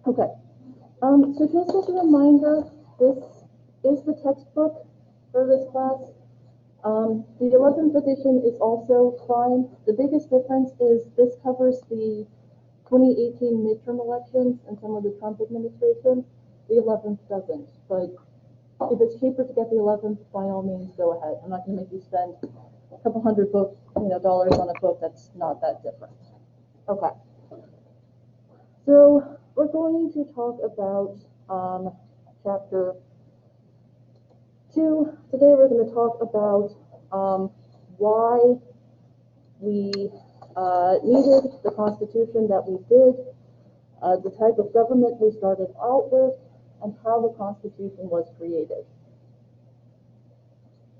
Okay. So just as a reminder, this is the textbook for this class. The 11th edition is also fine. The biggest difference is this covers the 2018 midterm elections and some of the Trump administration. The 11th doesn't, but if it's cheaper to get the 11th, by all means, go ahead. I'm not going to make you spend a couple hundred dollars on a book that's not that different. Okay. So we're going to talk about chapter 2. Today we're going to talk about why we needed the Constitution that we did, the type of government we started out with, and how the Constitution was created.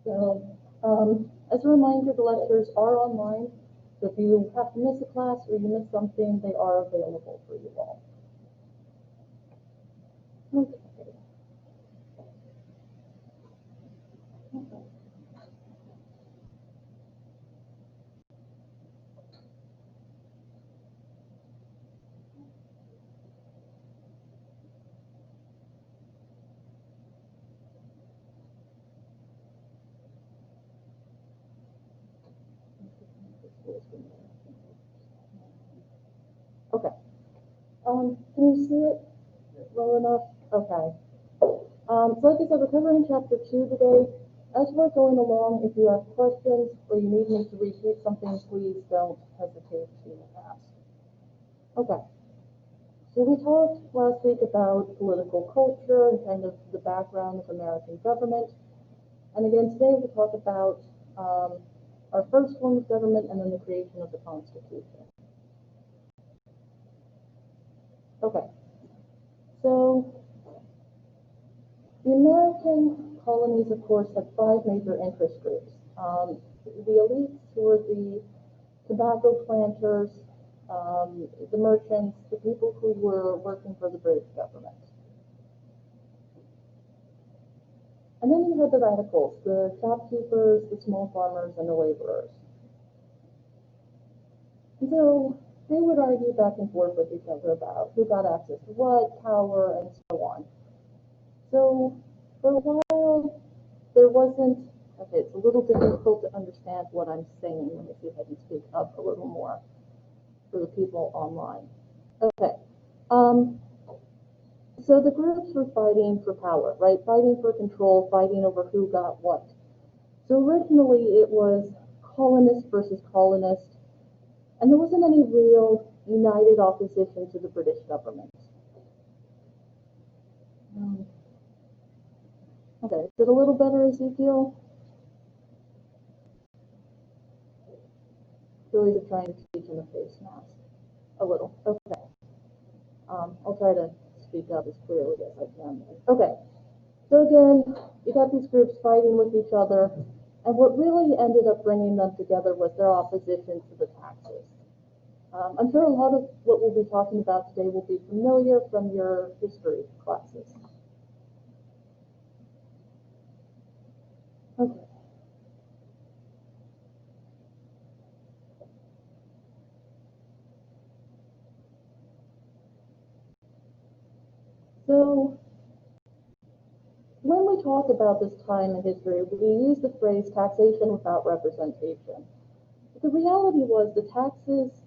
So, as a reminder, the lectures are online. So if you have to miss a class or you miss something, they are available for you all. Okay. Okay. Can you see it well enough? Okay. So like I said, we're covering chapter 2 today. As we're going along, if you have questions or you need me to repeat something, please don't hesitate to ask. Okay. So we talked last week about political culture and kind of the background of American government. And again, today we'll talk about our first form of government and then the creation of the Constitution. Okay. So the American colonies, of course, had 5 major interest groups. The elites, who were the tobacco planters, the merchants, the people who were working for the British government. And then you had the radicals, the shopkeepers, the small farmers, and the laborers. And so they would argue back and forth with each other about who got access to what, power, and so on. So for a while, there wasn't, okay, it's a little difficult to understand what I'm saying. Let me see if I can speak up a little more for the people online. Okay. So the groups were fighting for power, right? Fighting for control, fighting over who got what. So originally it was colonist versus colonist, and there wasn't any real united opposition to the British government. Okay, is it a little better, Ezekiel? Joys of trying to speak in the face mask. A little, okay. I'll try to speak up as clearly as I can. Okay, so again, you got these groups fighting with each other, and what really ended up bringing them together was their opposition to the taxes. I'm sure a lot of what we'll be talking about today will be familiar from your history classes. Okay. So when we talk about this time in history, we use the phrase taxation without representation. But the reality was the taxes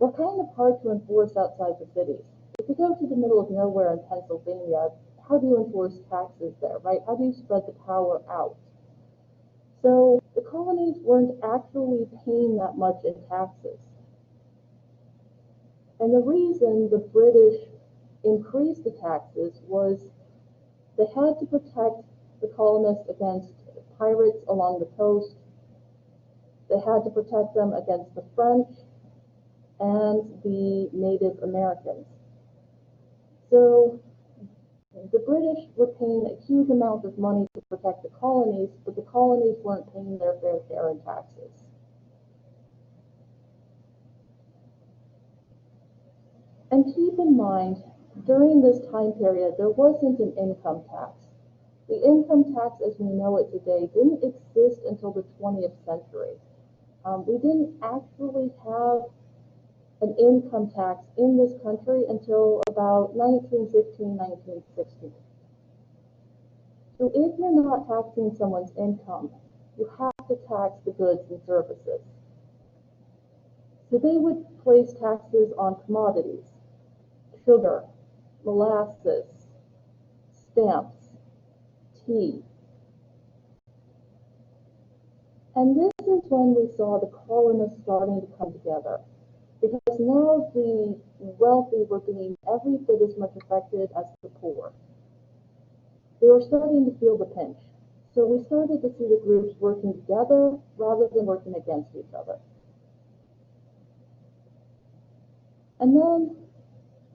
were kind of hard to enforce outside the cities. If you go to the middle of nowhere in Pennsylvania, how do you enforce taxes there, right? How do you spread the power out? So the colonies weren't actually paying that much in taxes. And the reason the British increased the taxes was they had to protect the colonists against pirates along the coast. They had to protect them against the French and the Native Americans. So the British were paying a huge amount of money to protect the colonies, but the colonies weren't paying their fair share in taxes. And keep in mind, during this time period, there wasn't an income tax. The income tax as we know it today didn't exist until the 20th century. We didn't actually have an income tax in this country until about 1915, 1916. So if you're not taxing someone's income, you have to tax the goods and services. So they would place taxes on commodities, sugar, molasses, stamps, tea. And this is when we saw the colonists starting to come together, because now the wealthy were being every bit as much affected as the poor. They were starting to feel the pinch. So we started to see the groups working together rather than working against each other. And then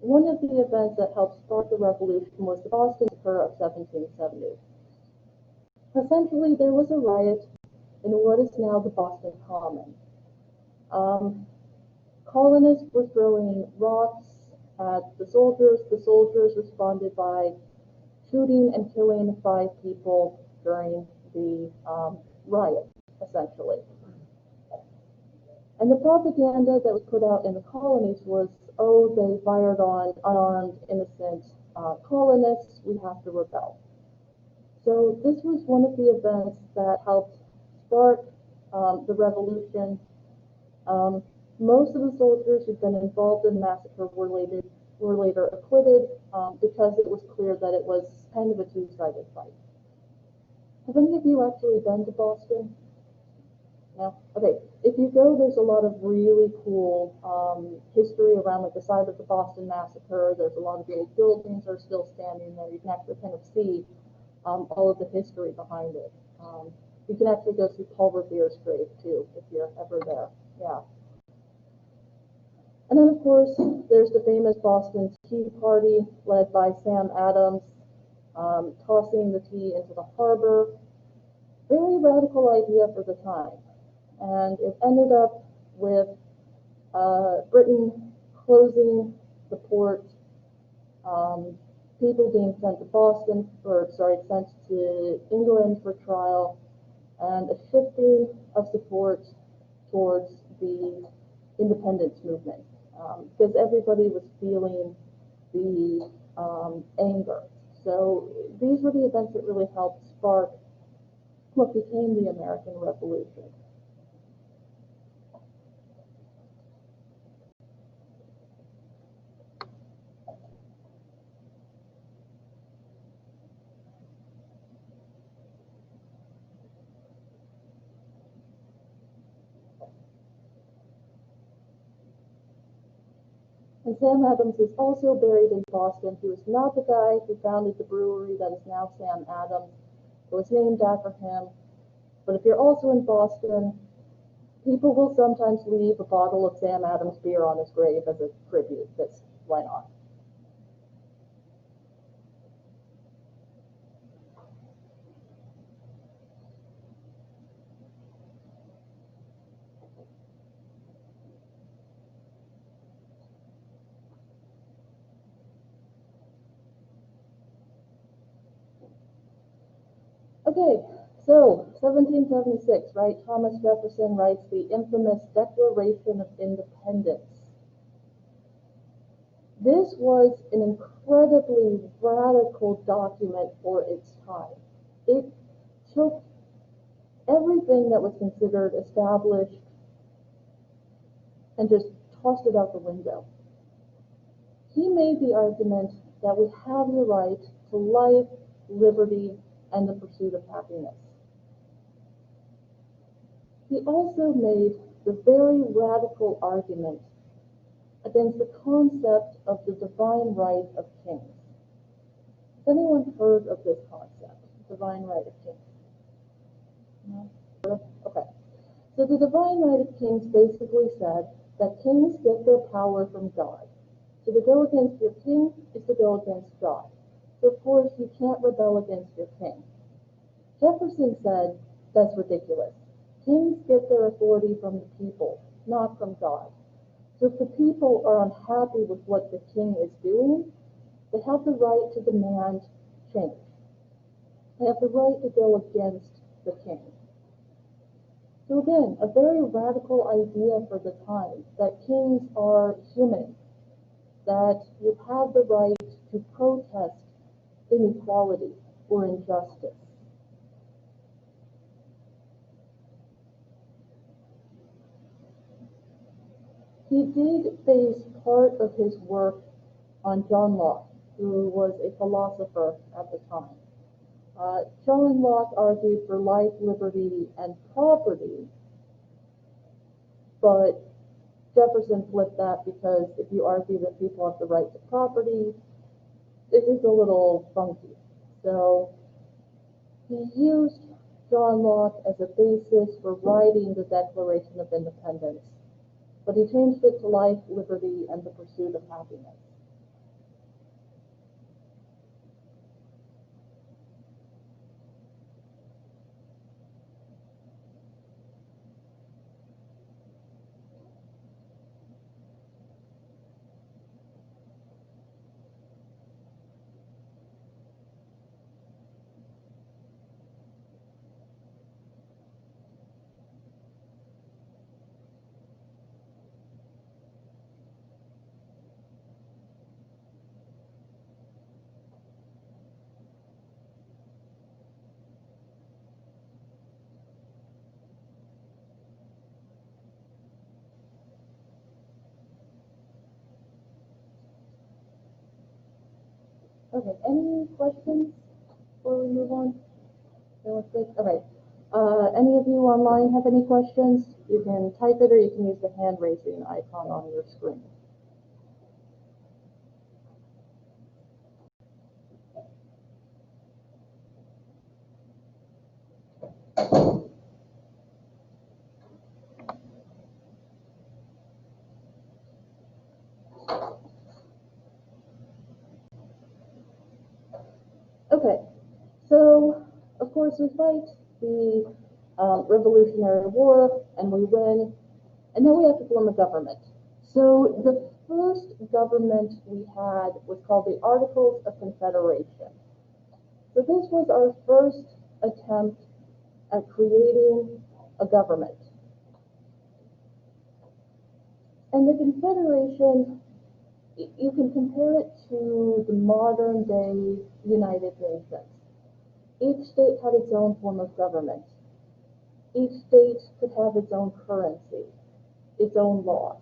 one of the events that helped spark the revolution was the Boston Massacre of 1770. Essentially, there was a riot in what is now the Boston Common. Colonists were throwing rocks at the soldiers. The soldiers responded by shooting and killing 5 people during the riot, essentially. And the propaganda that was put out in the colonies was, oh, they fired on unarmed, innocent colonists, we have to rebel. So this was one of the events that helped spark the revolution. Most of the soldiers who'd been involved in the massacre were later acquitted because it was clear that it was kind of a two-sided fight. Have any of you actually been to Boston? No? Okay. If you go, there's a lot of really cool history around like the site of the Boston Massacre. There's a lot of the old buildings are still standing there. You can actually kind of see all of the history behind it. You can actually go see Paul Revere's grave too, if you're ever there. Yeah. And then, of course, there's the famous Boston Tea Party led by Sam Adams, tossing the tea into the harbor. Very radical idea for the time. And it ended up with Britain closing the port, people being sent to sent to England for trial, and a shifting of support towards the independence movement, because everybody was feeling the anger. So these were the events that really helped spark what became the American Revolution. And Sam Adams is also buried in Boston. He was not the guy who founded the brewery that is now Sam Adams. It was named after him. But if you're also in Boston, people will sometimes leave a bottle of Sam Adams beer on his grave as a tribute. That's why not? Okay, so 1776, right? Thomas Jefferson writes the infamous Declaration of Independence. This was an incredibly radical document for its time. It took everything that was considered established and just tossed it out the window. He made the argument that we have the right to life, liberty, and the pursuit of happiness. He also made the very radical argument against the concept of the divine right of kings. Has anyone heard of this concept, divine right of kings? No? Okay. So the divine right of kings basically said that kings get their power from God. So to go against your king is to go against God. So of course you can't rebel against your king. Jefferson said that's ridiculous. Kings get their authority from the people, not from God. So if the people are unhappy with what the king is doing, they have the right to demand change. They have the right to go against the king. So again, a very radical idea for the time, that kings are human, that you have the right to protest inequality or injustice. He did base part of his work on John Locke, who was a philosopher at the time. John Locke argued for life, liberty, and property, but Jefferson flipped that because if you argue that people have the right to property, it is a little funky. So he used John Locke as a basis for writing the Declaration of Independence, but he changed it to life, liberty, and the pursuit of happiness. Okay, any questions before we move on? Okay. Any of you online have any questions? You can type it or you can use the hand raising icon on your screen. Okay, so of course we fight the Revolutionary War and we win, and then we have to form a government. So the first government we had was called the Articles of Confederation. So this was our first attempt at creating a government. And the Confederation, you can compare it to the modern day United Nations. Each state had its own form of government. Each state could have its own currency, its own laws.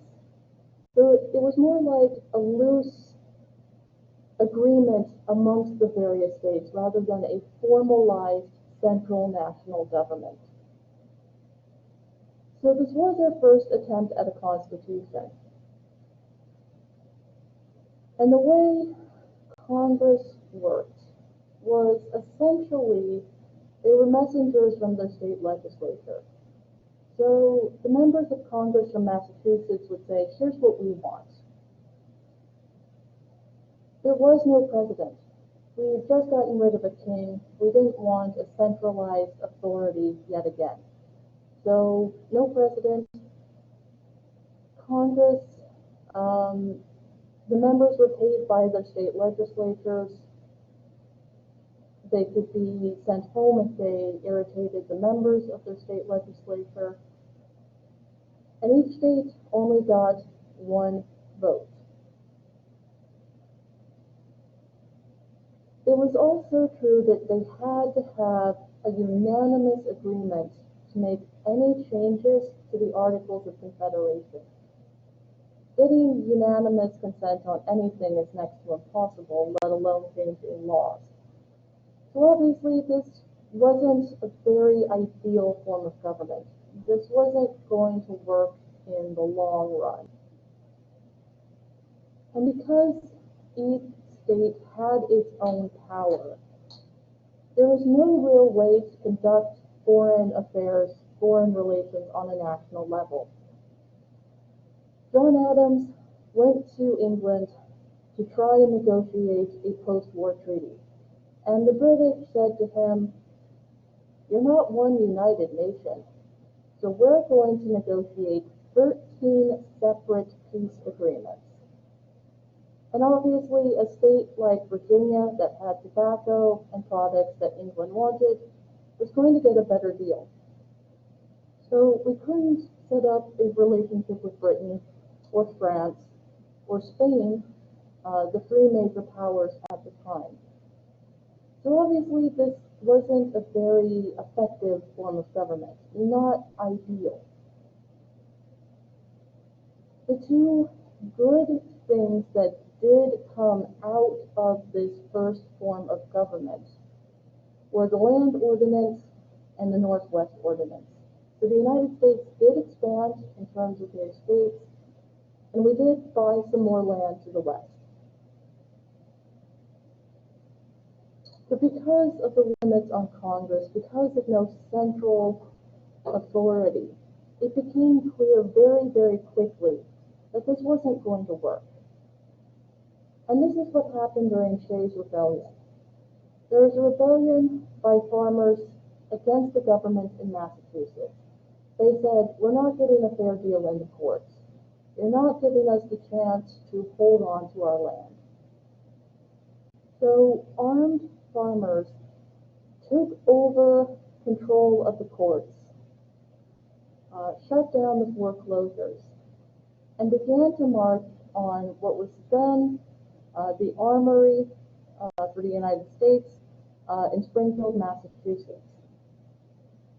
So it was more like a loose agreement amongst the various states rather than a formalized central national government. So this was our first attempt at a constitution. And the way Congress worked was essentially they were messengers from the state legislature. So the members of Congress from Massachusetts would say, here's what we want. There was no president. We had just gotten rid of a king. We didn't want a centralized authority yet again. So no president. Congress, the members were paid by their state legislatures. They could be sent home if they irritated the members of their state legislature. And each state only got one vote. It was also true that they had to have a unanimous agreement to make any changes to the Articles of Confederation. Getting unanimous consent on anything is next to impossible, let alone changing laws. So obviously this wasn't a very ideal form of government. This wasn't going to work in the long run. And because each state had its own power, there was no real way to conduct foreign affairs, foreign relations on a national level. John Adams went to England to try and negotiate a post-war treaty. And the British said to him, you're not one united nation, so we're going to negotiate 13 separate peace agreements. And obviously, a state like Virginia that had tobacco and products that England wanted was going to get a better deal. So we couldn't set up a relationship with Britain or France or Spain, the three major powers at the time. So obviously this wasn't a very effective form of government, not ideal. The two good things that did come out of this first form of government were the Land Ordinance and the Northwest Ordinance. So the United States did expand in terms of their states, and we did buy some more land to the west. But because of the limits on Congress, because of no central authority, it became clear very, very quickly that this wasn't going to work. And this is what happened during Shays' Rebellion. There was a rebellion by farmers against the government in Massachusetts. They said, we're not getting a fair deal in the courts. You're not giving us the chance to hold on to our land. So armed farmers took over control of the courts, shut down the foreclosures, and began to march on what was then the Armory for the United States in Springfield, Massachusetts.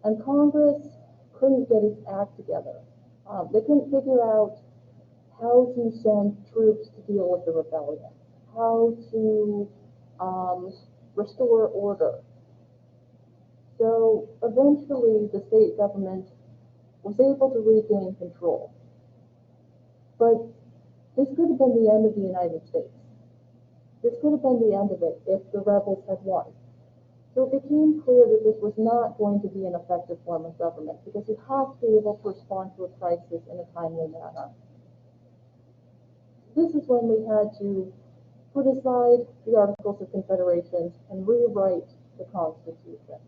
And Congress couldn't get its act together. They couldn't figure out how to send troops to deal with the rebellion, how to restore order. So eventually the state government was able to regain control. But this could have been the end of the United States. This could have been the end of it if the rebels had won. So it became clear that this was not going to be an effective form of government, because you have to be able to respond to a crisis in a timely manner. This is when we had to put aside the Articles of Confederation and rewrite the Constitution.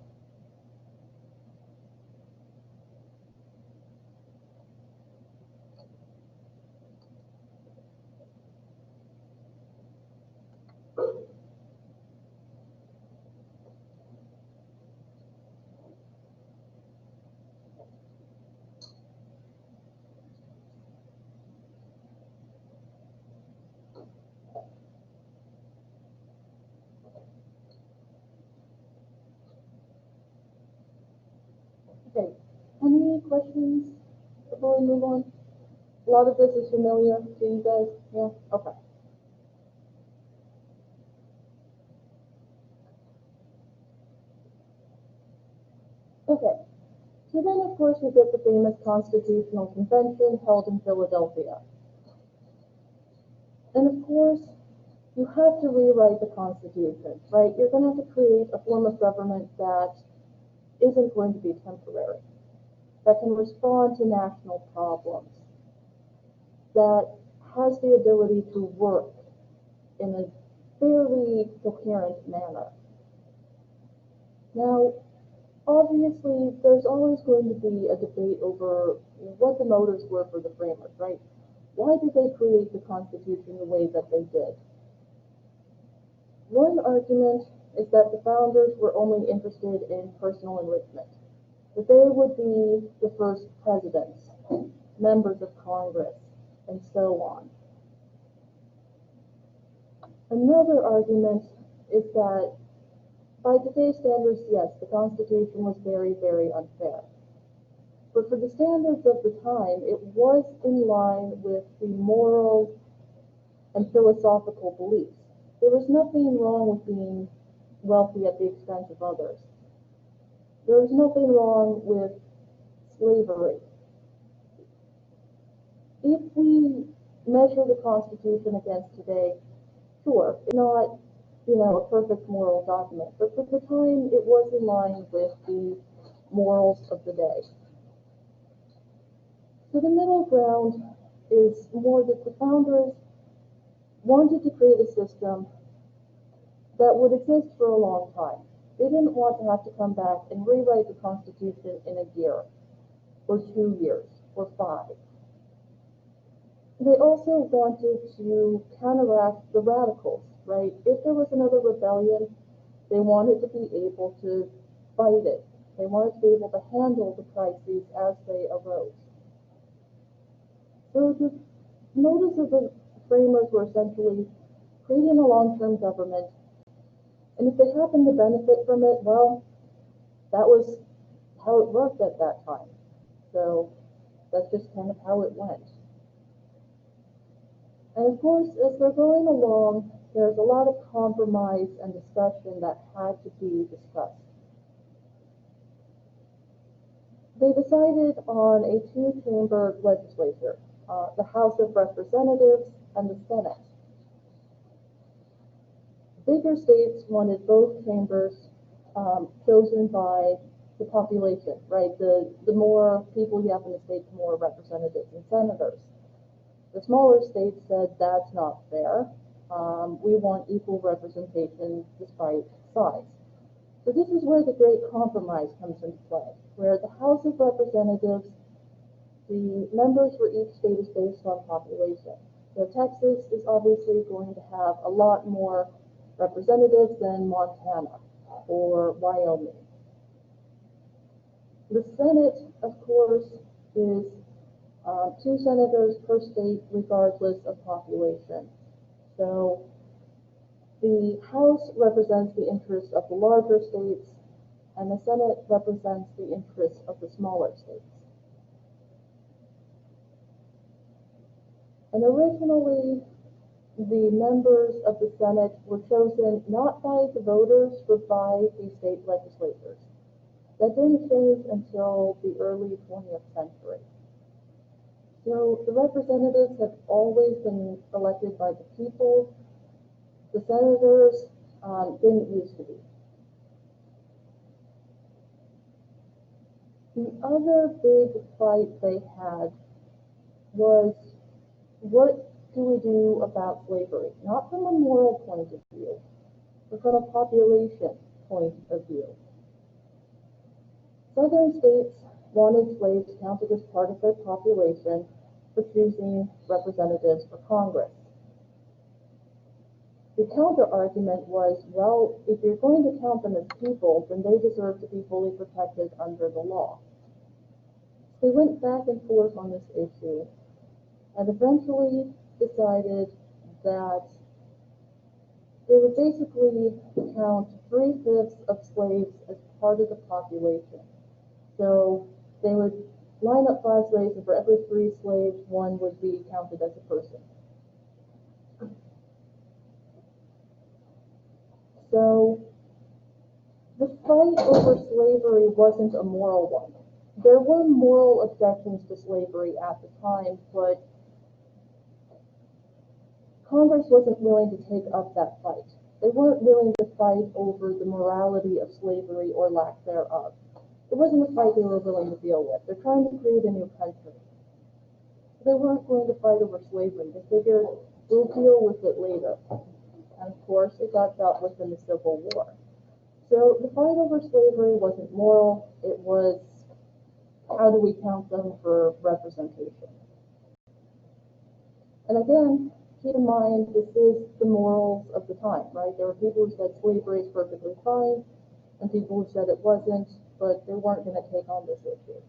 Okay, any questions before we move on? A lot of this is familiar to you guys, yeah? Okay. Okay, so then of course we get the famous Constitutional Convention held in Philadelphia. And of course, you have to rewrite the Constitution, right? You're going to have to create a form of government that isn't going to be temporary, that can respond to national problems, that has the ability to work in a fairly coherent manner. Now, obviously, there's always going to be a debate over what the motives were for the framers, right? Why did they create the Constitution the way that they did? One argument is that the founders were only interested in personal enrichment, that they would be the first presidents, members of Congress, and so on. Another argument is that by today's standards, yes, the Constitution was very, very unfair. But for the standards of the time, it was in line with the moral and philosophical beliefs. There was nothing wrong with being wealthy at the expense of others. There was nothing wrong with slavery. If we measure the Constitution against today, sure, it's not, a perfect moral document, but for the time, it was in line with the morals of the day. So the middle ground is more that the founders wanted to create a system that would exist for a long time. They didn't want to have to come back and rewrite the Constitution in a year, or 2 years, or 5. They also wanted to counteract the radicals, right? If there was another rebellion, they wanted to be able to fight it They wanted to be able to handle the crises as they arose. So the motives of the framers were essentially creating a long-term government, and if they happened to benefit from it, well, that was how it worked at that time. So that's just kind of how it went. And of course, as they're going along, there's a lot of compromise and discussion that had to be discussed. They decided on a two-chamber legislature, the House of Representatives and the Senate. Bigger states wanted both chambers chosen by the population, right? The more people you have in the state, the more representatives and senators. The smaller states said that's not fair. We want equal representation despite size. So this is where the Great Compromise comes into play, where the House of Representatives, the members for each state is based on population. So Texas is obviously going to have a lot more representatives than Montana or Wyoming. The Senate, of course, is 2 senators per state regardless of population. So the House represents the interests of the larger states, and the Senate represents the interests of the smaller states. And originally, the members of the Senate were chosen not by the voters, but by the state legislatures. That didn't change until the early 20th century. So the representatives have always been elected by the people. The senators didn't used to be. The other big fight they had was, what do we do about slavery? Not from a moral point of view, but from a population point of view. Southern states wanted slaves counted as part of their population for choosing representatives for Congress. The counter-argument was, well, if you're going to count them as people, then they deserve to be fully protected under the law. So they went back and forth on this issue, and eventually decided that they would basically count 3/5 of slaves as part of the population. So they would line up 5 slaves, and for every 3 slaves, 1 would be counted as a person. So the fight over slavery wasn't a moral one. There were moral objections to slavery at the time, but Congress wasn't willing to take up that fight. They weren't willing to fight over the morality of slavery or lack thereof. It wasn't a fight they were willing to deal with. They're trying to create a new country. They weren't going to fight over slavery. They figured we'll deal with it later. And of course, it got dealt with in the Civil War. So the fight over slavery wasn't moral. It was, how do we count them for representation? And again, keep in mind, this is the morals of the time, right? There were people who said slavery is perfectly fine, and people who said it wasn't, but they weren't going to take on this issue.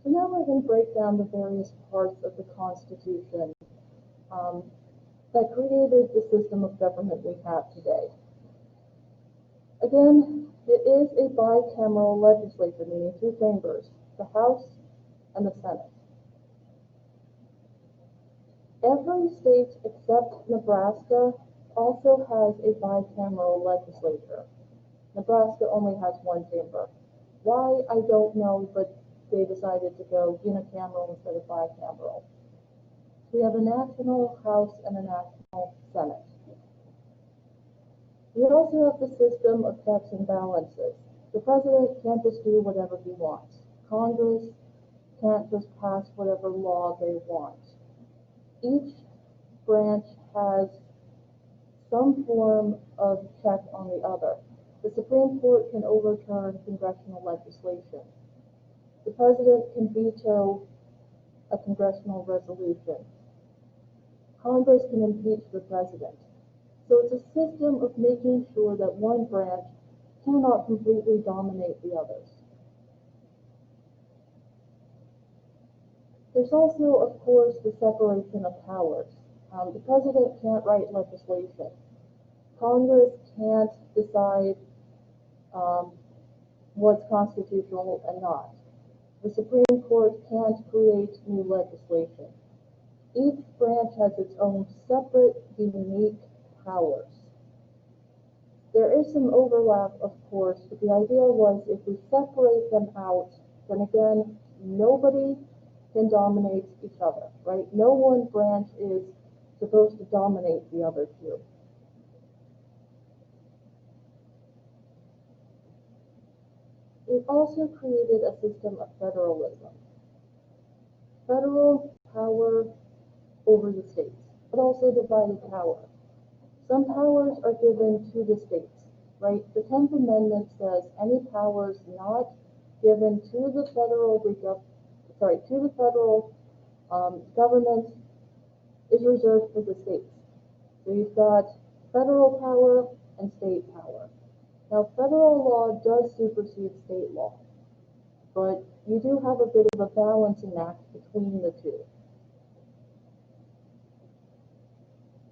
So now we're going to break down the various parts of the Constitution that created the system of government we have today. Again, it is a bicameral legislature, meaning 2 chambers, the House and the Senate. Every state except Nebraska also has a bicameral legislature. Nebraska only has one chamber. Why, I don't know, but they decided to go unicameral instead of bicameral. We have a national House and a national Senate. We also have the system of checks and balances. The president can't just do whatever he wants. Congress can't just pass whatever law they want. Each branch has some form of check on the other. The Supreme Court can overturn congressional legislation. The president can veto a congressional resolution. Congress can impeach the president. So it's a system of making sure that one branch cannot completely dominate the others. There's also, of course, the separation of powers. The president can't write legislation. Congress can't decide what's constitutional and not. The Supreme Court can't create new legislation. Each branch has its own separate, unique powers. There is some overlap, of course, but the idea was if we separate them out, then again, nobody can dominate each other, right? No one branch is supposed to dominate the other two. It also created a system of federalism. Federal power over the states, but also divided power. Some powers are given to the states, right? The 10th Amendment says any powers not given to the federal government is reserved for the states. So you've got federal power and state power. Now, federal law does supersede state law, but you do have a bit of a balancing act between the two.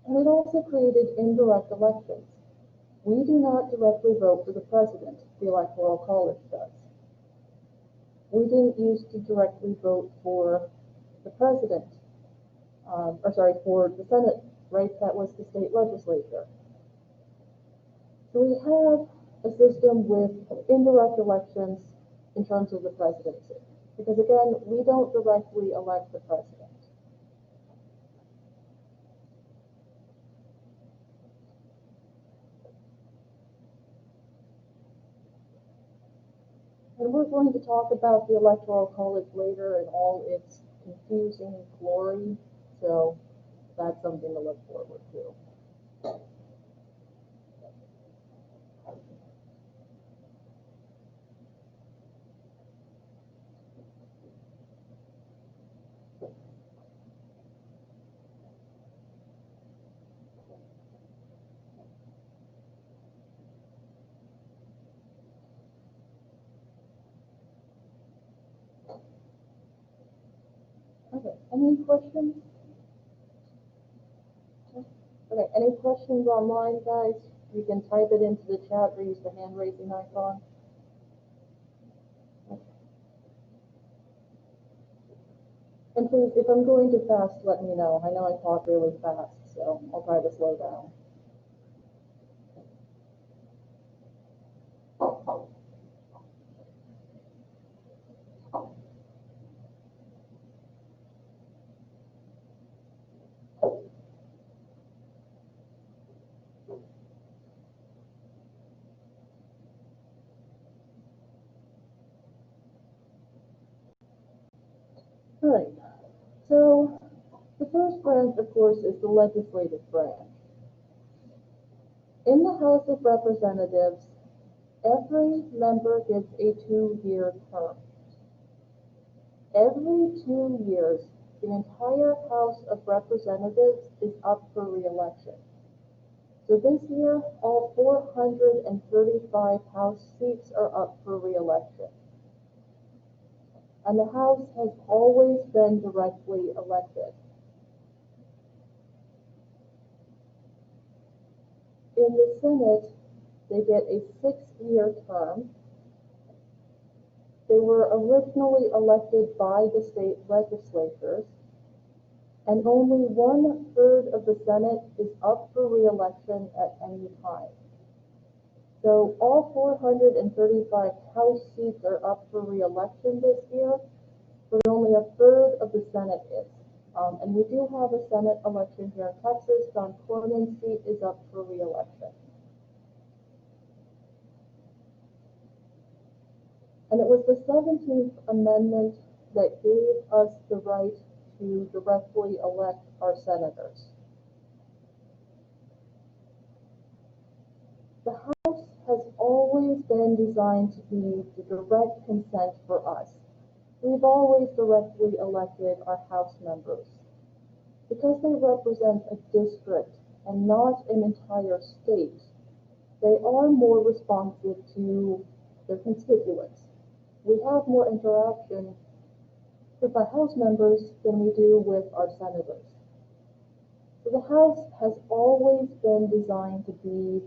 And it also created indirect elections. We do not directly vote for the president, the Electoral College does. We didn't used to directly vote for the president, for the Senate, right? That was the state legislature. So we have a system with indirect elections in terms of the presidency. Because again, we don't directly elect the president. And we're going to talk about the Electoral College later and all its confusing glory, so that's something to look forward to. Okay, any questions? Okay, any questions online, guys? You can type it into the chat or use the hand raising icon. Okay. And please, if I'm going too fast, let me know. I know I talk really fast, so I'll try to slow down. All right, so the first branch, of course, is the legislative branch. In the House of Representatives, every member gets a 2-year term. Every 2 years, the entire House of Representatives is up for re-election. So this year, all 435 House seats are up for re-election. And the House has always been directly elected. In the Senate, they get a 6-year term. They were originally elected by the state legislatures. and only 1/3 of the Senate is up for re-election at any time. So all 435 House seats are up for re-election this year, but only 1/3 of the Senate is. And we do have a Senate election here in Texas. John Cornyn's seat is up for re-election. And it was the 17th Amendment that gave us the right to directly elect our senators. The House has always been designed to be the direct consent for us. We've always directly elected our House members. Because they represent a district and not an entire state, they are more responsive to their constituents. We have more interaction with our House members than we do with our senators. So the House has always been designed to be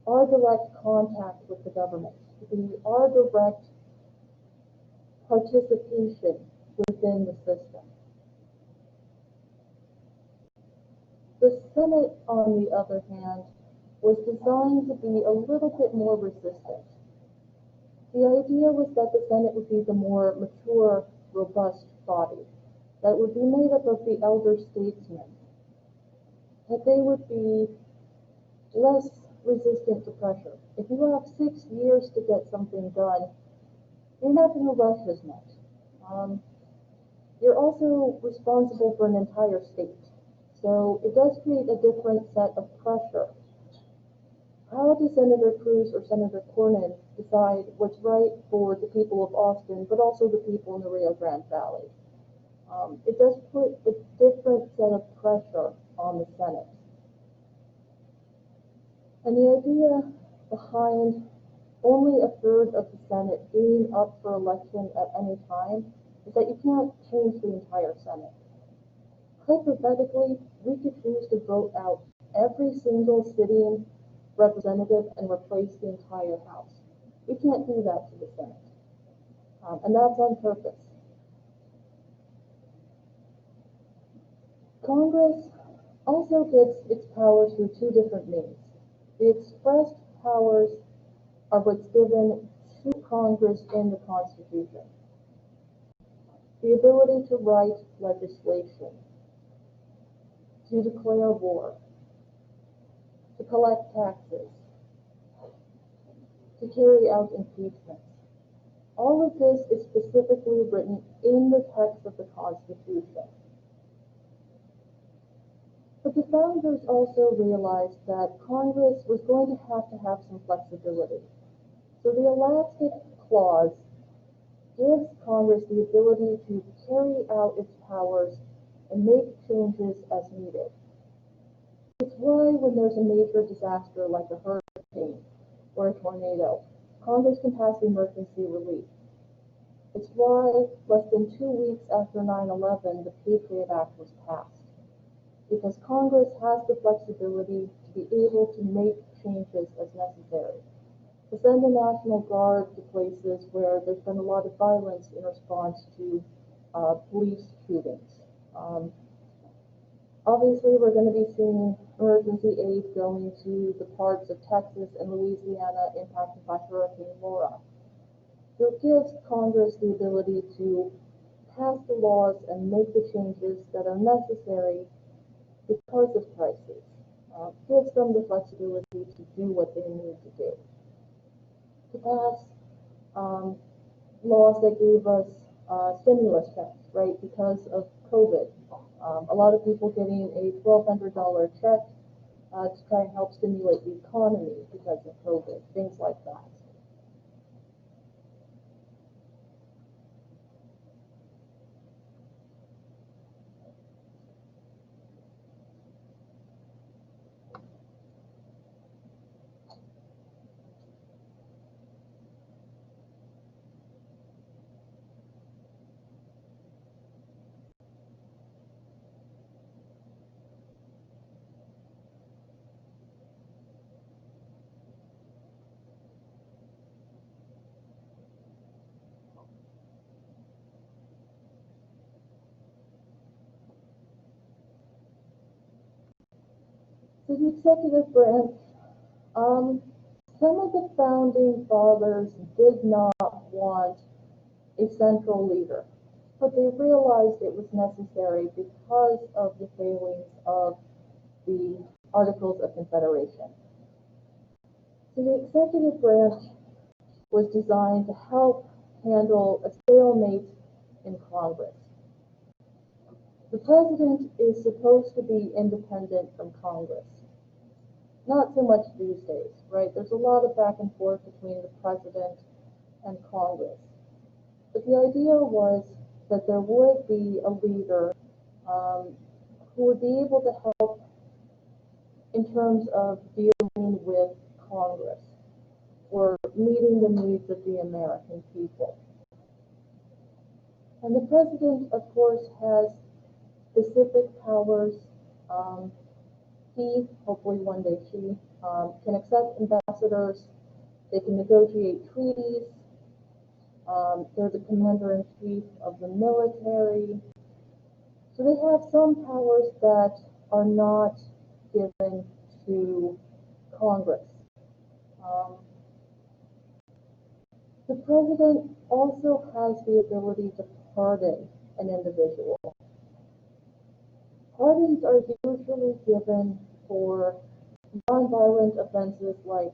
our direct contact with the government, to be our direct participation within the system. The Senate, on the other hand, was designed to be a little bit more resistant. The idea was that the Senate would be the more mature, robust body, that would be made up of the elder statesmen, that they would be less resistant to pressure. If you have 6 years to get something done, you're not going to rush as much. You're also responsible for an entire state. So it does create a different set of pressure. How does Senator Cruz or Senator Cornyn decide what's right for the people of Austin, but also the people in the Rio Grande Valley? It does put a different set of pressure on the Senate. And the idea behind only 1/3 of the Senate being up for election at any time is that you can't change the entire Senate. Hypothetically, we could choose to vote out every single sitting representative and replace the entire House. We can't do that to the Senate. And that's on purpose. Congress also gets its powers through 2 different means. The expressed powers are what's given to Congress in the Constitution. The ability to write legislation, to declare war, to collect taxes, to carry out impeachments. All of this is specifically written in the text of the Constitution. But the founders also realized that Congress was going to have some flexibility. So the elastic clause gives Congress the ability to carry out its powers and make changes as needed. It's why when there's a major disaster like a hurricane or a tornado, Congress can pass emergency relief. It's why less than 2 weeks after 9/11, the Patriot Act was passed, because Congress has the flexibility to be able to make changes as necessary, to send the National Guard to places where there's been a lot of violence in response to police shootings. Obviously, we're going to be seeing emergency aid going to the parts of Texas and Louisiana impacted by Hurricane Laura. So it gives Congress the ability to pass the laws and make the changes that are necessary because of crisis. Gives them the flexibility to do what they need to do. To pass laws that gave us stimulus checks, right, because of COVID. A lot of people getting a $1,200 check to try and help stimulate the economy because of COVID, things like that. So the executive branch, some of the founding fathers did not want a central leader, but they realized it was necessary because of the failings of the Articles of Confederation. So the executive branch was designed to help handle a stalemate in Congress. The president is supposed to be independent from Congress. Not so much these days, right? There's a lot of back and forth between the president and Congress. But the idea was that there would be a leader who would be able to help in terms of dealing with Congress or meeting the needs of the American people. And the president, of course, has specific powers. He, hopefully one day she, can accept ambassadors. They can negotiate treaties. They're the commander-in-chief of the military. So they have some powers that are not given to Congress. The president also has the ability to pardon an individual. Pardons are usually given for nonviolent offenses like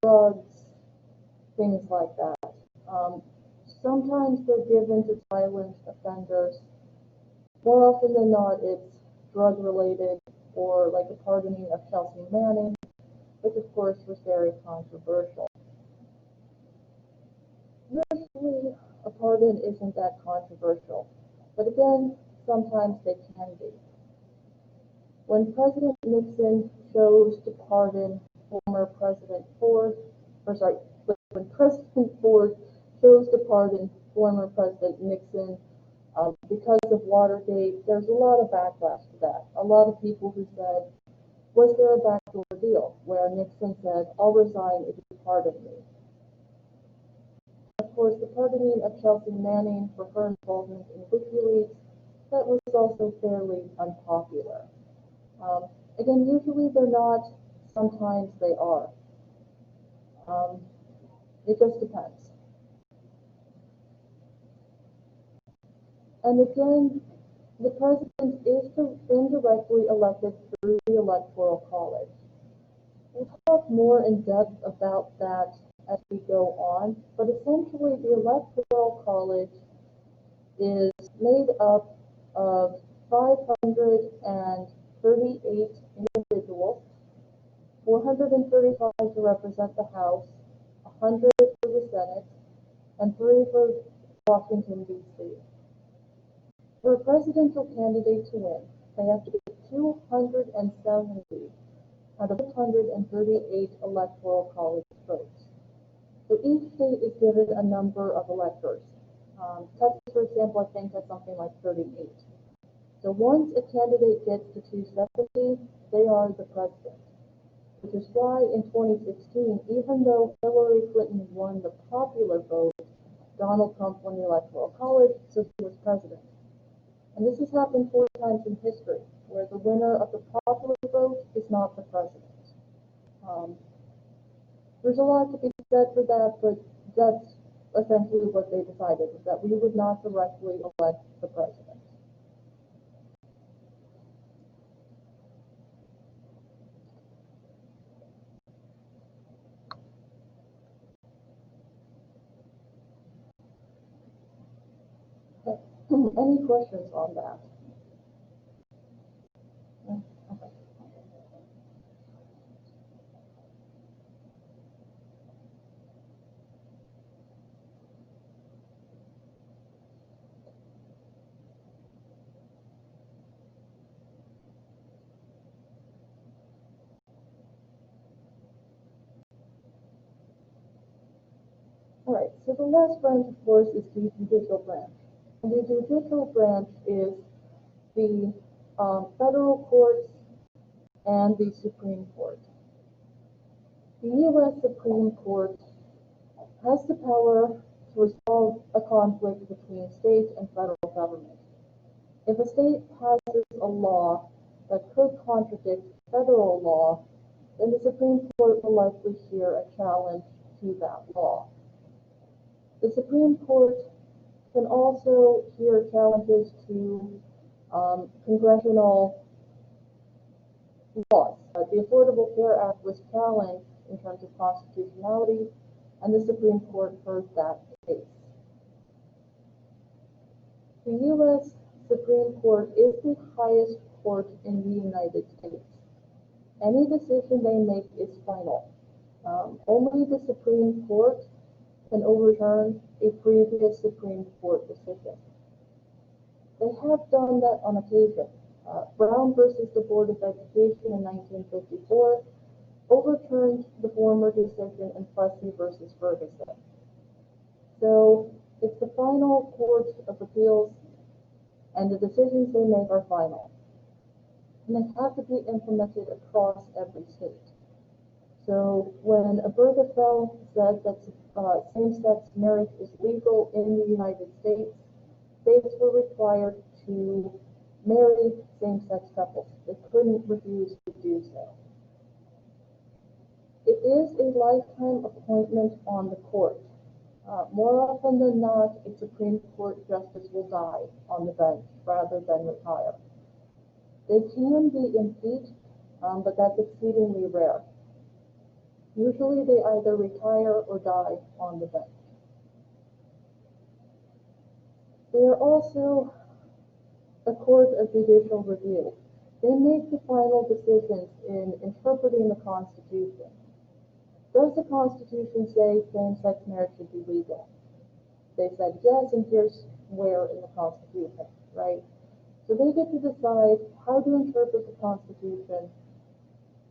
drugs, things like that. Sometimes they're given to violent offenders. More often than not, it's drug-related, or like the pardoning of Chelsea Manning, which of course was very controversial. Usually, a pardon isn't that controversial, but again, sometimes they can be. When President Nixon chose to pardon former President Ford, when President Ford chose to pardon former President Nixon because of Watergate, there's a lot of backlash to that. A lot of people who said, was there a backdoor deal where Nixon said, I'll resign if you pardon me? Of course, the pardoning of Chelsea Manning for her involvement in WikiLeaks, that was also fairly unpopular. Again, usually they're not, sometimes they are. It just depends. And again, the president is indirectly elected through the Electoral College. We'll talk more in depth about that as we go on, but essentially the Electoral College is made up of 538 individuals, 435 to represent the House, 100 for the Senate, and 3 for Washington, D.C. For a presidential candidate to win, they have to get 270 out of 138 Electoral College votes. So each state is given a number of electors. Texas, for example, I think has something like 38. So once a candidate gets to 270, they are the president. Which is why in 2016, even though Hillary Clinton won the popular vote, Donald Trump won the Electoral College, so he was president. And this has happened 4 times in history, where the winner of the popular vote is not the president. There's a lot to be said for that, but that's essentially what they decided, is that we would not directly elect the president. Any questions on that? Okay. All right, so the last branch, of course, is the judicial branch. And the judicial branch is the federal courts and the Supreme Court. The U.S. Supreme Court has the power to resolve a conflict between state and federal government. If a state passes a law that could contradict federal law, then the Supreme Court will likely hear a challenge to that law. The Supreme Court can also hear challenges to congressional laws. The Affordable Care Act was challenged in terms of constitutionality, and the Supreme Court heard that case. The U.S. Supreme Court is the highest court in the United States. Any decision they make is final. Only the Supreme Court can overturn a previous Supreme Court decision. They have done that on occasion. Brown versus the Board of Education in 1954 overturned the former decision in Plessy versus Ferguson. So it's the final court of appeals, and the decisions they make are final. And they have to be implemented across every state. So when Obergefell said that same-sex marriage is legal in the United States, states were required to marry same-sex couples. They couldn't refuse to do so. It is a lifetime appointment on the court. More often than not, a Supreme Court justice will die on the bench rather than retire. They can be impeached, but that's exceedingly rare. Usually they either retire or die on the bench. They are also a court of judicial review. They make the final decisions in interpreting the Constitution. Does the Constitution say same-sex marriage should be legal? They said yes, and here's where in the Constitution, right? So they get to decide how to interpret the Constitution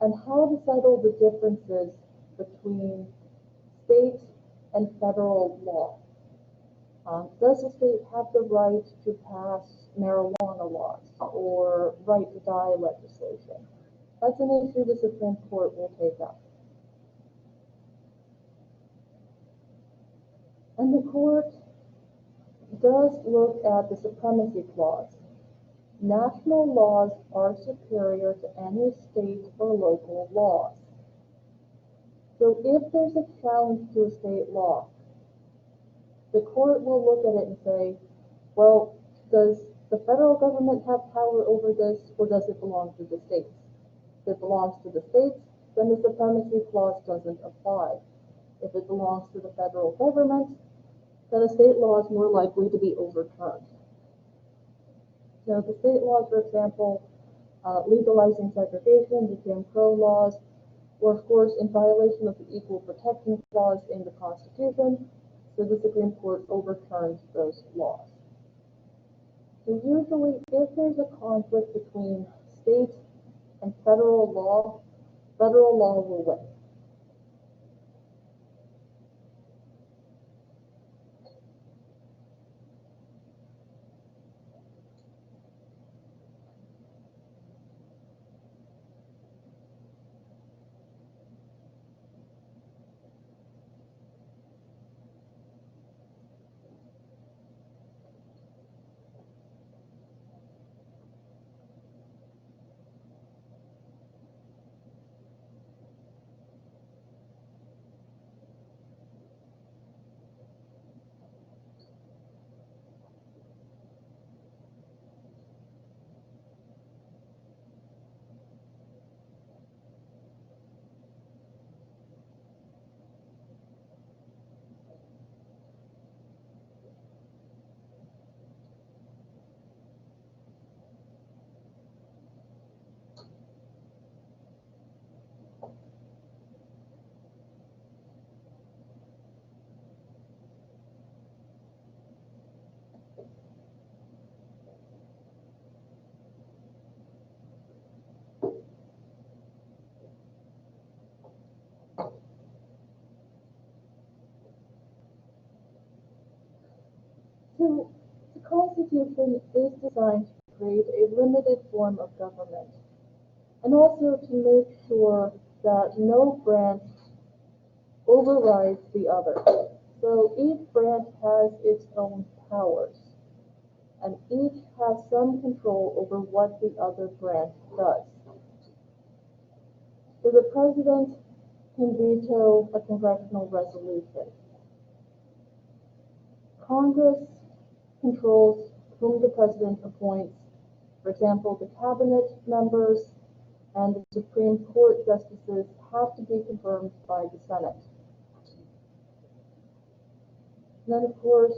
and how to settle the differences between state and federal law. Does the state have the right to pass marijuana laws or right to die legislation? That's an issue the Supreme Court will take up. And the court does look at the supremacy clause. National laws are superior to any state or local laws. So if there's a challenge to a state law, the court will look at it and say, well, does the federal government have power over this, or does it belong to the states? If it belongs to the states, then the supremacy clause doesn't apply. If it belongs to the federal government, then the state law is more likely to be overturned. So the state laws, for example, legalizing segregation, the Jim Crow laws, were of course in violation of the Equal Protection Clause in the Constitution, so the Supreme Court overturned those laws. So usually, if there's a conflict between state and federal law will win. So the Constitution is designed to create a limited form of government, and also to make sure that no branch overrides the other. So each branch has its own powers, and each has some control over what the other branch does. So the president can veto a congressional resolution. Congress controls whom the president appoints. For example, the cabinet members and the Supreme Court justices have to be confirmed by the Senate. And then, of course,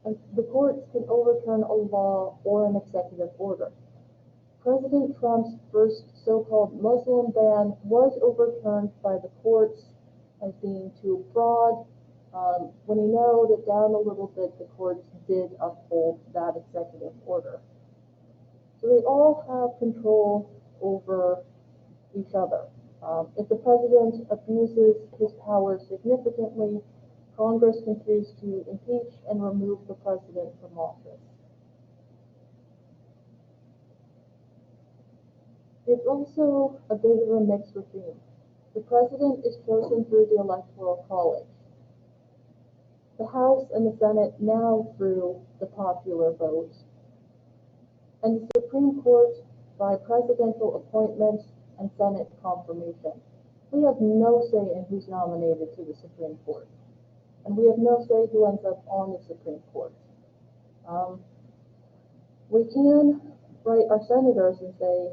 the courts can overturn a law or an executive order. President Trump's first so-called Muslim ban was overturned by the courts as being too broad. When he narrowed it down a little bit, the courts did uphold that executive order. So they all have control over each other. If the president abuses his power significantly, Congress can choose to impeach and remove the president from office. It's also a bit of a mixed regime. The president is chosen through the Electoral College. The House and the Senate now through the popular vote. And the Supreme Court by presidential appointment and Senate confirmation. We have no say in who's nominated to the Supreme Court. And we have no say who ends up on the Supreme Court. We can write our senators and say,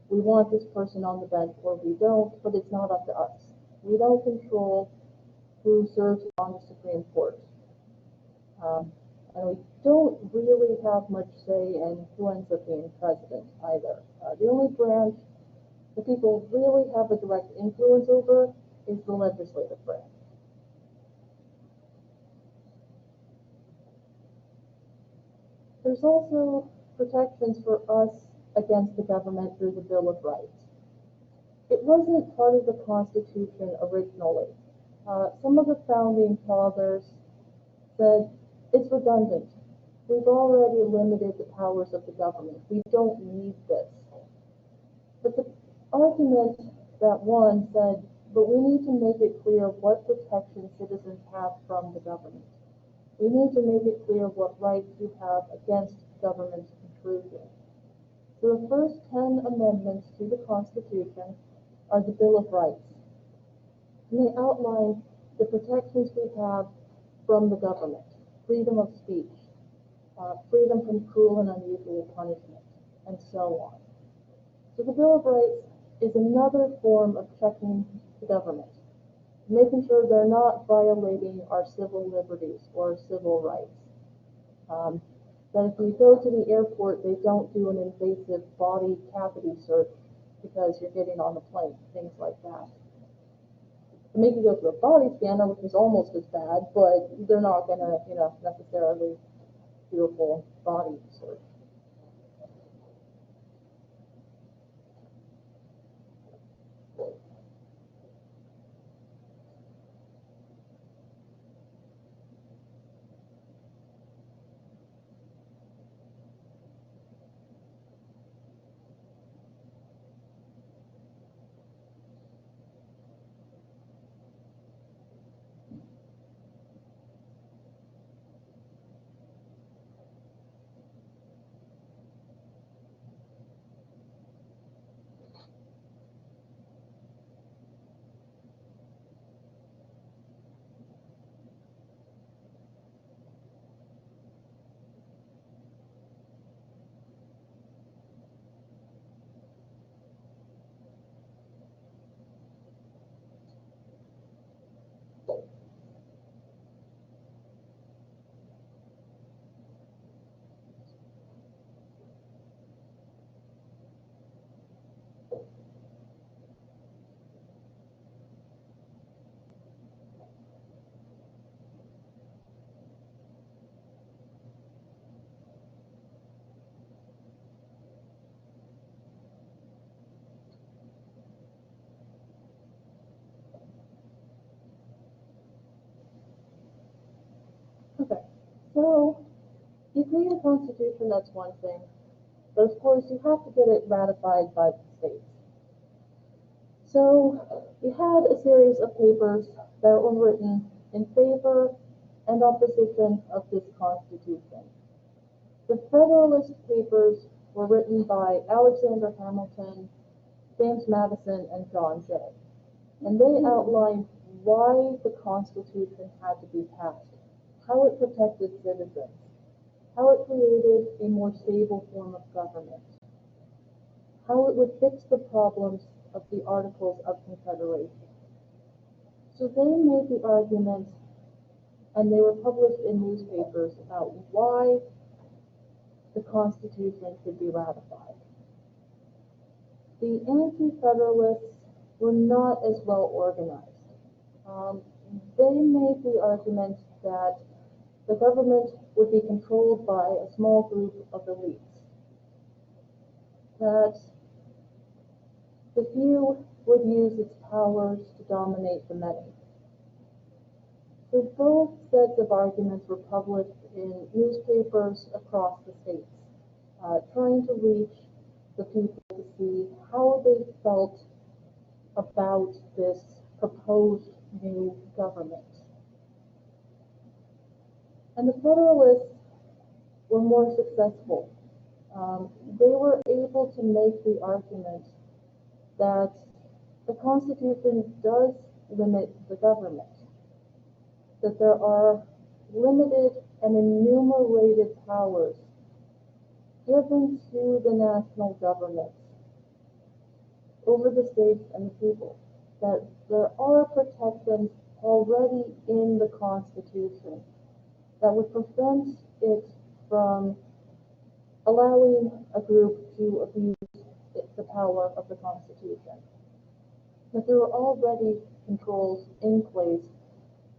we want this person on the bench or we don't, but it's not up to us. We don't control who serves on the Supreme Court. And we don't really have much say in who ends up being president either. The only branch that people really have a direct influence over is the legislative branch. There's also protections for us against the government through the Bill of Rights. It wasn't part of the Constitution originally. Some of the founding fathers said it's redundant. We've already limited the powers of the government. We don't need this. But the argument that one said, but we need to make it clear what protection citizens have from the government. We need to make it clear what rights you have against government intrusion. So the first 10 amendments to the Constitution are the Bill of Rights. And they outline the protections we have from the government. Freedom of speech, freedom from cruel and unusual punishment, and so on. So the Bill of Rights is another form of checking the government, making sure they're not violating our civil liberties or civil rights. That if you go to the airport, they don't do an invasive body cavity search because you're getting on the plane, things like that. They make you go through a body scanner, which is almost as bad, but they're not going to, necessarily do a full body search. Okay, so you create a constitution, that's one thing, but of course you have to get it ratified by the states. So you had a series of papers that were written in favor and opposition of this constitution. The Federalist Papers were written by Alexander Hamilton James Madison and John Jay. And they outlined why the Constitution had to be passed, how it protected citizens, how it created a more stable form of government, how it would fix the problems of the Articles of Confederation. So they made the arguments, and they were published in newspapers about why the Constitution should be ratified. The Anti-Federalists were not as well organized. They made the argument that the government would be controlled by a small group of elites, that the few would use its powers to dominate the many. So both sets of arguments were published in newspapers across the states, trying to reach the people to see how they felt about this proposed new government. And the Federalists were more successful. They were able to make the argument that the Constitution does limit the government, that there are limited and enumerated powers given to the national governments over the states and the people, that there are protections already in the Constitution that would prevent it from allowing a group to abuse the power of the Constitution. That there are already controls in place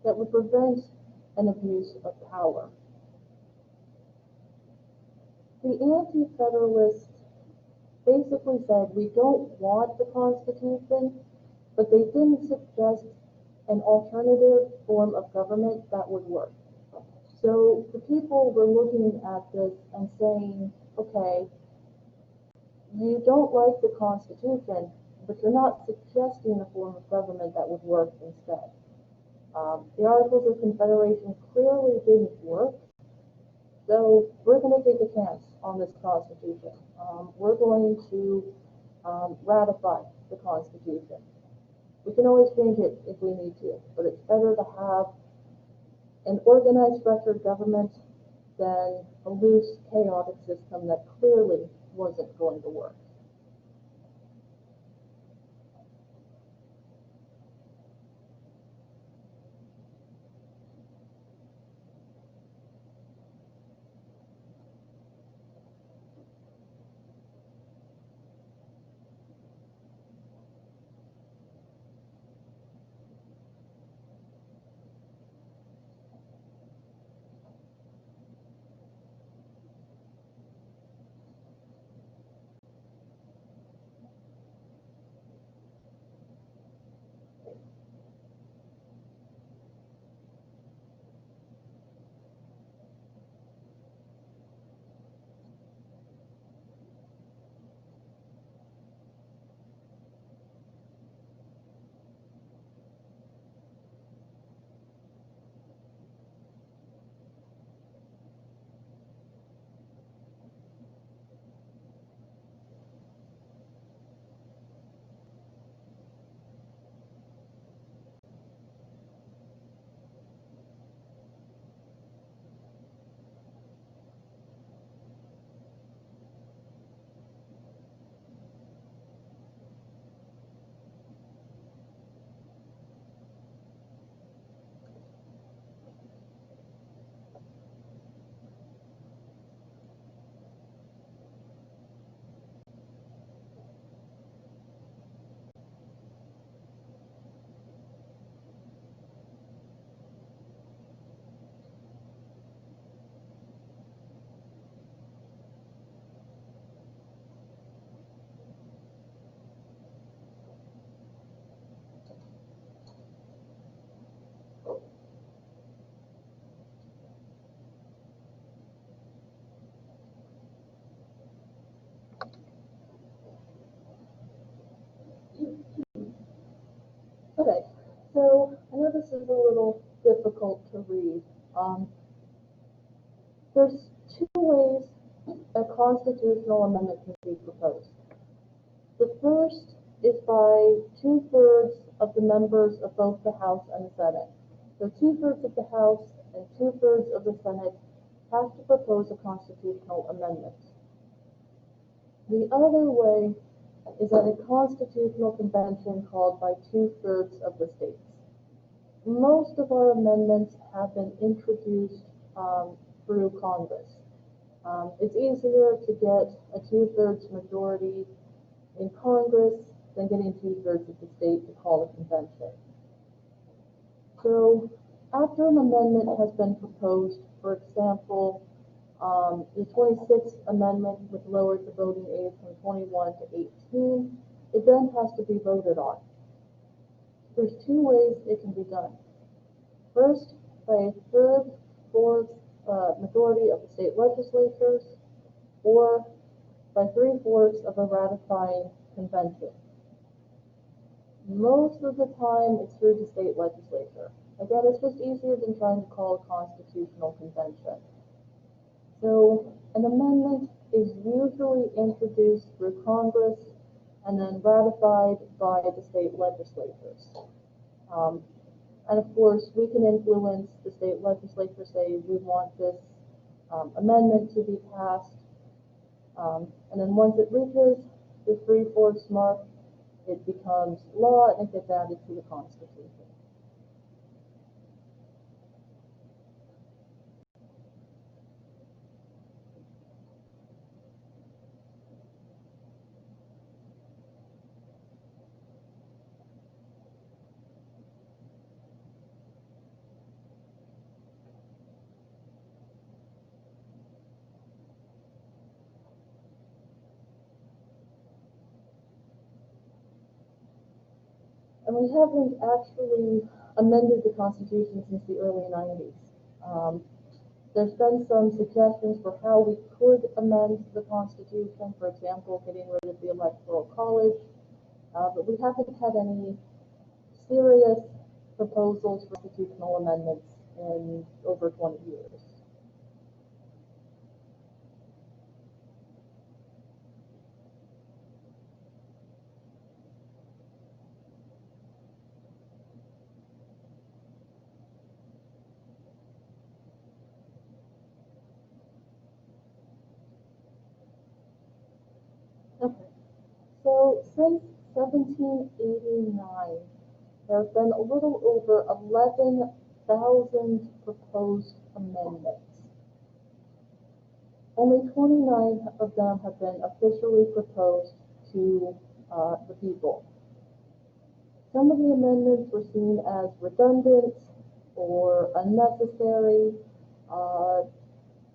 that would prevent an abuse of power. The Anti-Federalists basically said, we don't want the Constitution, but they didn't suggest an alternative form of government that would work. So the people were looking at this and saying, okay, you don't like the Constitution, but you're not suggesting a form of government that would work instead. The Articles of Confederation clearly didn't work, so we're going to take a chance on this Constitution. We're going to ratify the Constitution. We can always change it if we need to, but it's better to have an organized, structured government than a loose, chaotic system that clearly wasn't going to work. Okay, so I know this is a little difficult to read. There's two ways a constitutional amendment can be proposed. The first is by 2/3 of the members of both the House and the Senate. So 2/3 of the House and 2/3 of the Senate have to propose a constitutional amendment. The other way is at a constitutional convention called by 2/3 of the states. Most of our amendments have been introduced through Congress. It's easier to get a 2/3 majority in Congress than getting 2/3 of the state to call a convention. So after an amendment has been proposed, for example, the 26th Amendment, which lowered the voting age from 21 to 18, it then has to be voted on. There's two ways it can be done. First, by a third-fourth majority of the state legislatures, or by 3/4 of a ratifying convention. Most of the time, it's through the state legislature. Again, it's just easier than trying to call a constitutional convention. So an amendment is usually introduced through Congress and then ratified by the state legislatures. And of course, we can influence the state legislature, say we want this amendment to be passed. And then once it reaches the 3/4 mark, it becomes law and it gets added to the Constitution. And we haven't actually amended the Constitution since the early 90s. There's been some suggestions for how we could amend the Constitution, for example, getting rid of the Electoral College, but we haven't had any serious proposals for constitutional amendments in over 20 years. Okay. So since 1789, there have been a little over 11,000 proposed amendments. Only 29 of them have been officially proposed to the people. Some of the amendments were seen as redundant or unnecessary,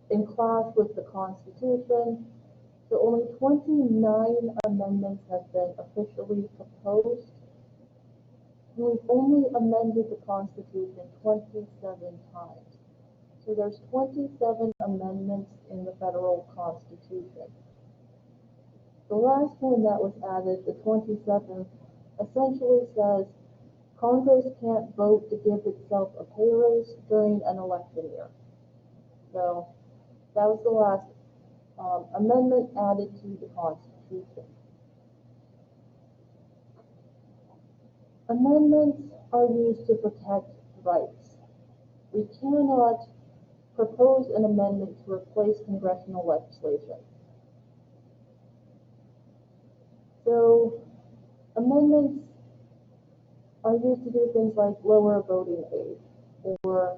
in clash with the Constitution. So only 29 amendments have been officially proposed. And we've only amended the Constitution 27 times. So there's 27 amendments in the federal Constitution. The last one that was added, the 27th, essentially says Congress can't vote to give itself a pay raise during an election year. So that was the last amendment added to the Constitution. Amendments are used to protect rights. We cannot propose an amendment to replace congressional legislation. So amendments are used to do things like lower voting age or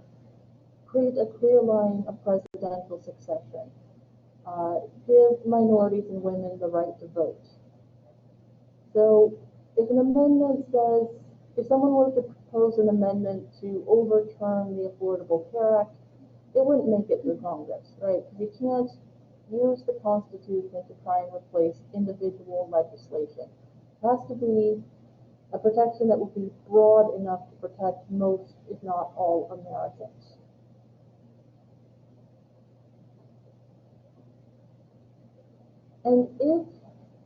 create a clear line of presidential succession, give minorities and women the right to vote. So if an amendment says, if someone were to propose an amendment to overturn the Affordable Care Act, it wouldn't make it through Congress, right? Because you can't use the Constitution to try and replace individual legislation. It has to be a protection that will be broad enough to protect most, if not all, Americans. And if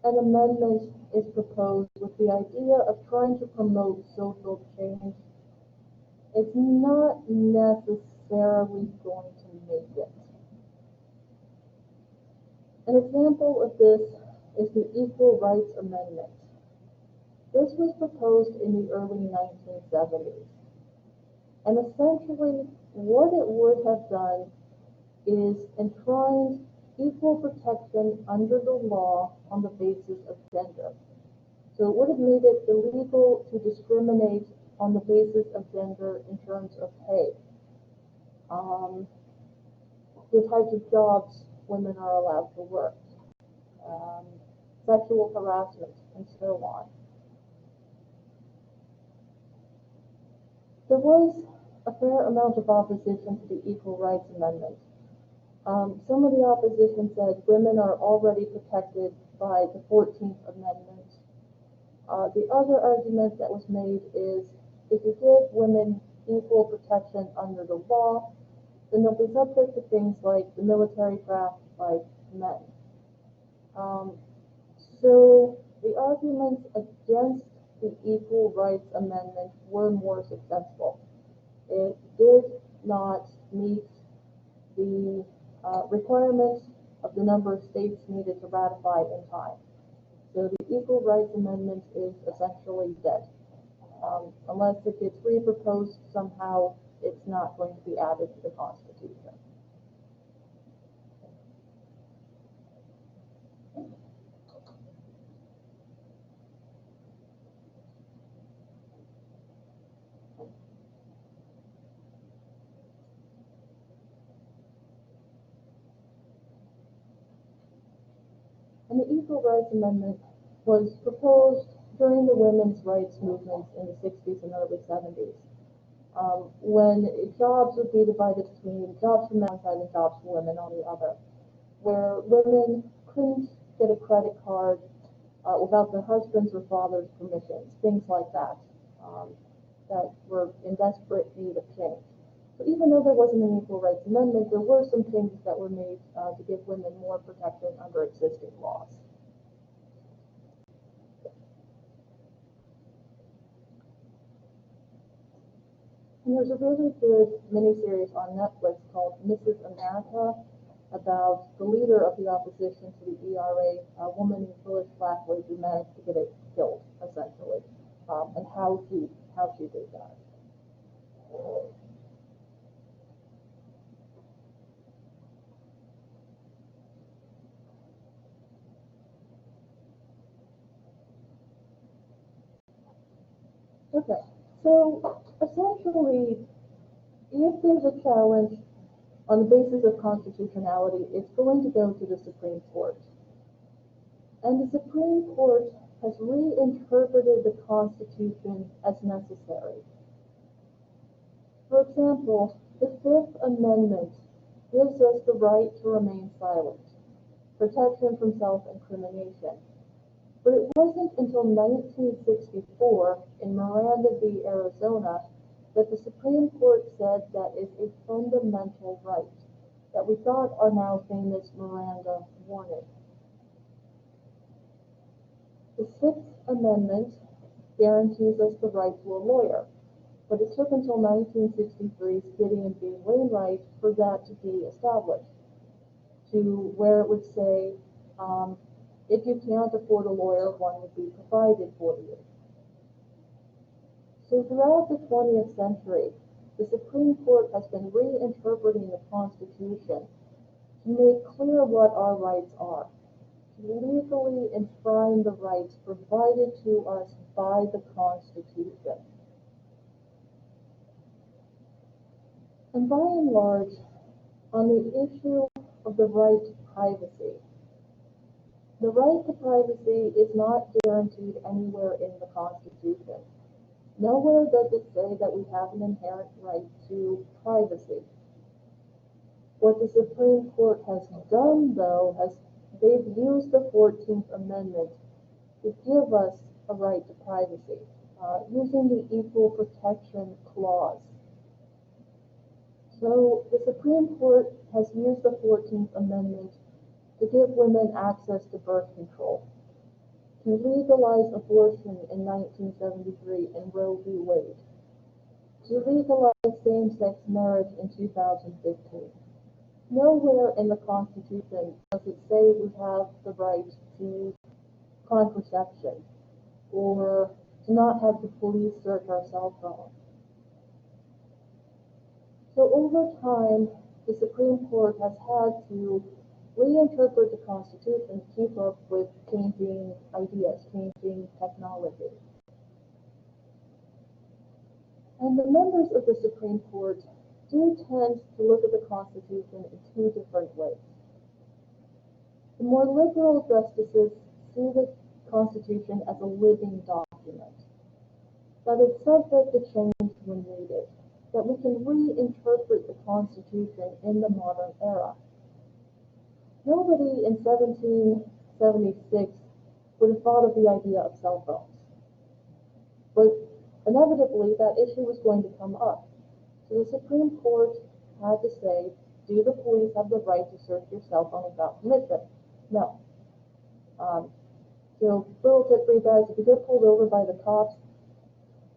an amendment is proposed with the idea of trying to promote social change, it's not necessarily going to make it. An example of this is the Equal Rights Amendment. This was proposed in the early 1970s. And essentially, what it would have done is enshrined equal protection under the law on the basis of gender. So it would have made it illegal to discriminate on the basis of gender in terms of pay, the types of jobs women are allowed to work, um, sexual harassment, and so on. There was a fair amount of opposition to the Equal Rights Amendment. Some of the opposition said women are already protected by the 14th Amendment. The other argument that was made is if you give women equal protection under the law, then they'll be subject to things like the military draft like men. So the arguments against the Equal Rights Amendment were more successful. It did not meet the requirements of the number of states needed to ratify in time. So the Equal Rights Amendment is essentially dead. Unless it gets re-proposed somehow, it's not going to be added to the Constitution. And the Equal Rights Amendment was proposed during the women's rights movements in the 60s and early 70s, when jobs would be divided between jobs for men on one side and jobs for women on the other, where women couldn't get a credit card without their husband's or father's permissions, things like that, that were in desperate need of change. So even though there wasn't an Equal Rights Amendment, there were some changes that were made to give women more protection under existing laws. And there's a really good miniseries on Netflix called Mrs. America about the leader of the opposition to the ERA, a woman in Phyllis Schlafly, who managed to get it killed, essentially, and how she did that. Okay, so essentially, if there's a challenge on the basis of constitutionality, it's going to go to the Supreme Court. And the Supreme Court has reinterpreted the Constitution as necessary. For example, the Fifth Amendment gives us the right to remain silent, protection from self-incrimination. But it wasn't until 1964 in Miranda v. Arizona that the Supreme Court said that is a fundamental right that we got our now famous Miranda warning. The Sixth Amendment guarantees us the right to a lawyer, but it took until 1963's Gideon v. Wainwright for that to be established, to where it would say, if you can't afford a lawyer, one would be provided for you. So throughout the 20th century, the Supreme Court has been reinterpreting the Constitution to make clear what our rights are, to legally enshrine the rights provided to us by the Constitution. And by and large, on the issue of the right to privacy, the right to privacy is not guaranteed anywhere in the Constitution. Nowhere does it say that we have an inherent right to privacy. What the Supreme Court has done, though, they've used the 14th Amendment to give us a right to privacy, using the Equal Protection Clause. So the Supreme Court has used the 14th Amendment to give women access to birth control, to legalize abortion in 1973 in Roe v. Wade, to legalize same-sex marriage in 2015. Nowhere in the Constitution does it say we have the right to contraception, or to not have the police search our cell phone. So over time, the Supreme Court has had to reinterpret the Constitution to keep up with changing ideas, changing technology. And the members of the Supreme Court do tend to look at the Constitution in two different ways. The more liberal justices see the Constitution as a living document, that is subject to change when needed, that we can reinterpret the Constitution in the modern era. Nobody in 1776 would have thought of the idea of cell phones, but inevitably that issue was going to come up. So the Supreme Court had to say, do the police have the right to search your cell phone without permission? No. So little tip for you guys, if you get pulled over by the cops,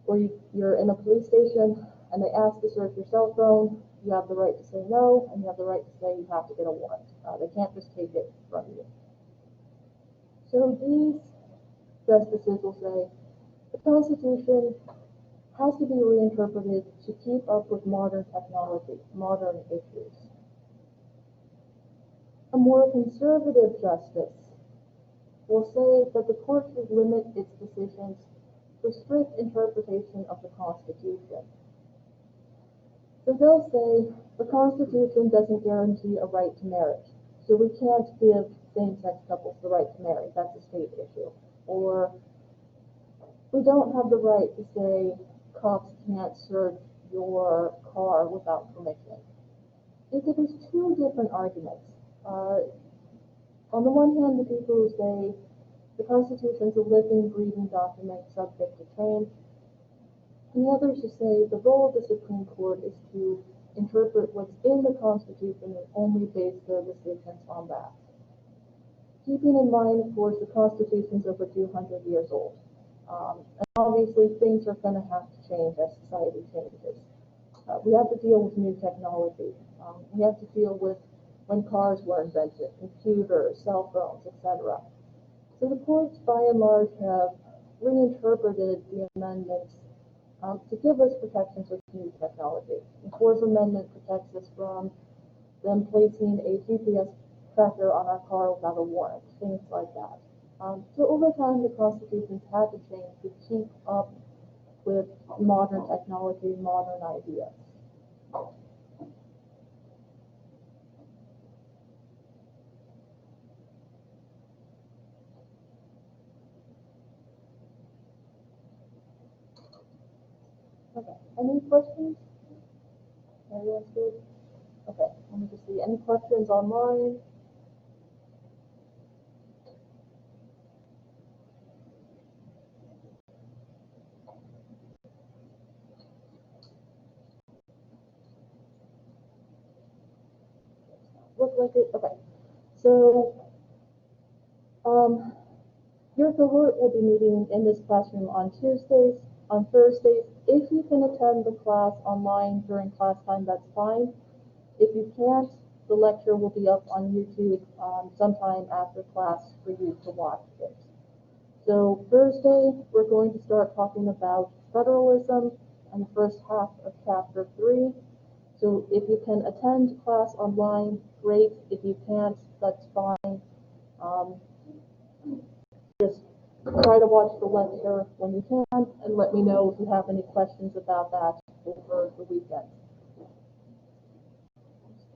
or you're in a police station and they ask to search your cell phone, you have the right to say no, and you have the right to say you have to get a warrant. They can't just take it from you. So these justices will say the Constitution has to be reinterpreted to keep up with modern technology, modern issues. A more conservative justice will say that the court should limit its decisions to strict interpretation of the Constitution. So they'll say the Constitution doesn't guarantee a right to marriage, so we can't give same-sex couples the right to marry. That's a state issue. Or we don't have the right to say cops can't search your car without permission. There's two different arguments. On the one hand, the people who say the Constitution is a living, breathing document subject to change, and the others who say the role of the Supreme Court is to interpret what's in the Constitution and only base their decisions on that. Keeping in mind, of course, the Constitution is over 200 years old. And obviously, things are going to have to change as society changes. We have to deal with new technology. We have to deal with when cars were invented, computers, cell phones, etc. So the courts, by and large, have reinterpreted the amendments to give us protections with new technology. The Fourth Amendment protects us from them placing a GPS tracker on our car without a warrant, things like that. So over time, the Constitution's had to change to keep up with modern technology, modern ideas. Okay, any questions? Everyone's good? Okay, let me just see. Any questions online? Looks like it. Okay, so your cohort will be meeting in this classroom on Tuesdays. On Thursdays, if you can attend the class online during class time, that's fine. If you can't, the lecture will be up on YouTube sometime after class for you to watch it. So Thursday, we're going to start talking about federalism and the first half of chapter 3. So if you can attend class online, great. If you can't, that's fine. Just try to watch the lecture when you can and let me know if you have any questions about that over the weekend.